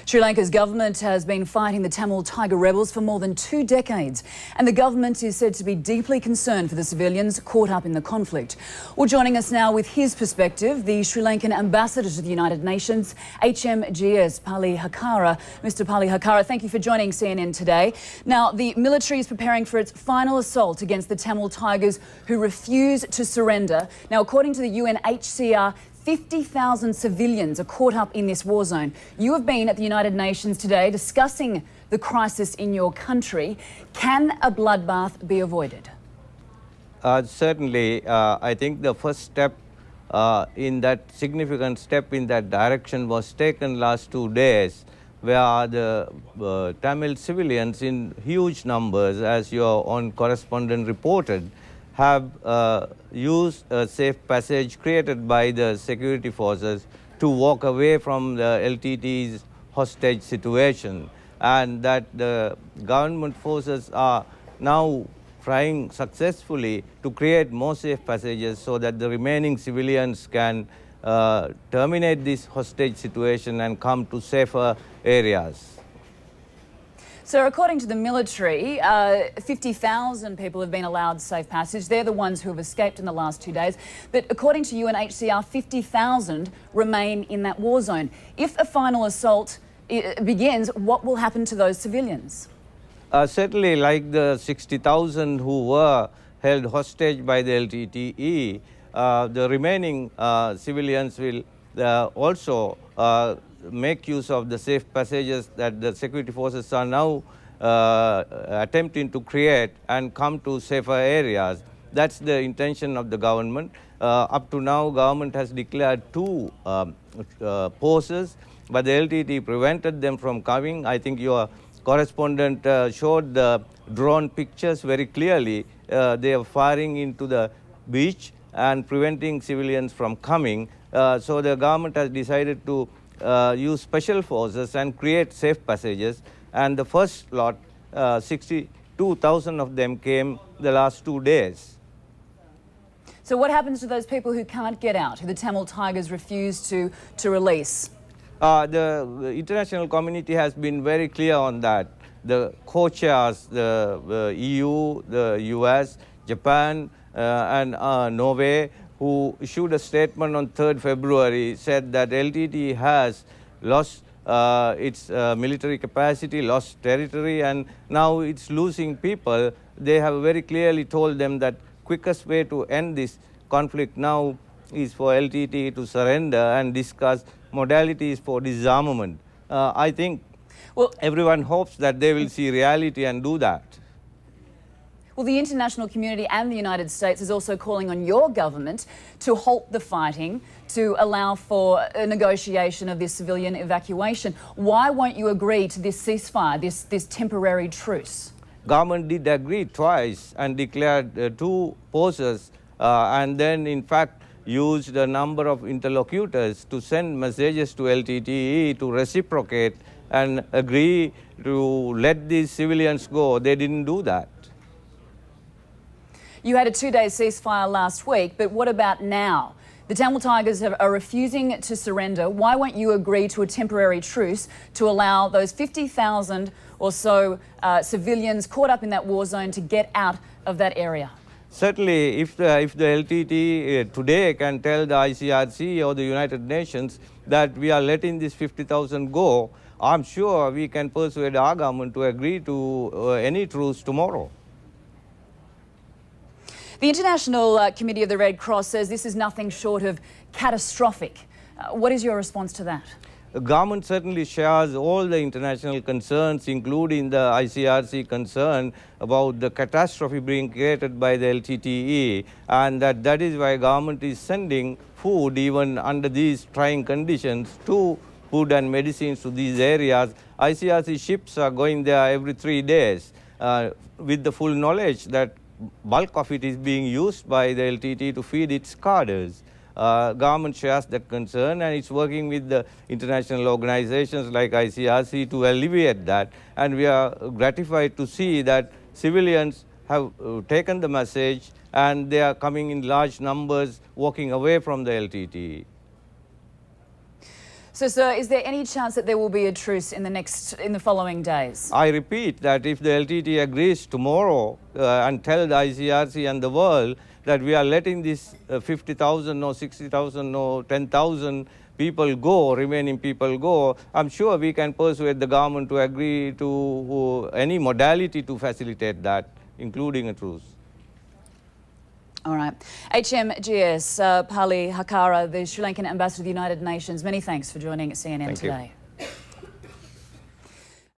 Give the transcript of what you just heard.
Sri Lanka's government has been fighting the Tamil Tiger rebels for more than 2 decades, and the government is said to be deeply concerned for the civilians caught up in the conflict. Well, joining us now with his perspective, the Sri Lankan ambassador to the United Nations, H.M.G.S. Palihakkara. Mr. Palihakkara, thank you for joining CNN today. Now, the military is preparing for its final assault against the Tamil Tigers who refuse to surrender. Now, according to the UNHCR, 50,000 civilians are caught up in this war zone. You have been at the United Nations today discussing the crisis in your country. Can a bloodbath be avoided? Certainly, I think the first step in that significant step in that direction was taken last 2 days, where the Tamil civilians in huge numbers, as your own correspondent reported, have used a safe passage created by the security forces to walk away from the LTT's hostage situation, and that the government forces are now trying successfully to create more safe passages so that the remaining civilians can terminate this hostage situation and come to safer areas. So according to the military, 50,000 people have been allowed safe passage. They're the ones who have escaped in the last 2 days. But according to UNHCR, 50,000 remain in that war zone. If a final assault begins, what will happen to those civilians? Certainly, like the 60,000 who were held hostage by the LTTE, the remaining civilians will also make use of the safe passages that the security forces are now attempting to create and come to safer areas. That's the intention of the government. Up to now, government has declared 2 poses, but the LTT prevented them from coming. I think your correspondent showed the drone pictures very clearly. They are firing into the beach and preventing civilians from coming. So the government has decided to use special forces and create safe passages, and the first lot, 62,000 of them came the last 2 days. So what happens to those people who can't get out, who the Tamil Tigers refuse to release? The international community has been very clear on that. The co-chairs, the EU, the US, Japan and Norway, who issued a statement on 3rd February, said that LTT has lost its military capacity, lost territory, and now it's losing people. They have very clearly told them that quickest way to end this conflict now is for LTT to surrender and discuss modalities for disarmament. I think everyone hopes that they will see reality and do that. Well, the international community and the United States is also calling on your government to halt the fighting, to allow for a negotiation of this civilian evacuation. Why won't you agree to this ceasefire, this temporary truce? Government did agree twice and declared 2 poses, and then in fact used a number of interlocutors to send messages to LTTE to reciprocate and agree to let these civilians go. They didn't do that. You had a 2-day ceasefire last week, but what about now? The Tamil Tigers are refusing to surrender. Why won't you agree to a temporary truce to allow those 50,000 or so civilians caught up in that war zone to get out of that area? Certainly, if the LTT today can tell the ICRC or the United Nations that we are letting this 50,000 go, I'm sure we can persuade our government to agree to any truce tomorrow. The International Committee of the Red Cross says this is nothing short of catastrophic. What is your response to that? The government certainly shares all the international concerns, including the ICRC concern about the catastrophe being created by the LTTE, and that is why government is sending food even under these trying conditions, to food and medicines to these areas. ICRC ships are going there every 3 days with the full knowledge that bulk of it is being used by the LTT to feed its cadres. Government shares that concern, and it's working with the international organizations like ICRC to alleviate that. And we are gratified to see that civilians have taken the message and they are coming in large numbers walking away from the LTT. So, sir, is there any chance that there will be a truce in the following days? I repeat that if the LTT agrees tomorrow and tell the ICRC and the world that we are letting these 50,000 or 60,000 or 10,000 people go, remaining people go, I'm sure we can persuade the government to agree to any modality to facilitate that, including a truce. All right. H.M.G.S. Palihakkara, the Sri Lankan ambassador to the United Nations, many thanks for joining CNN today.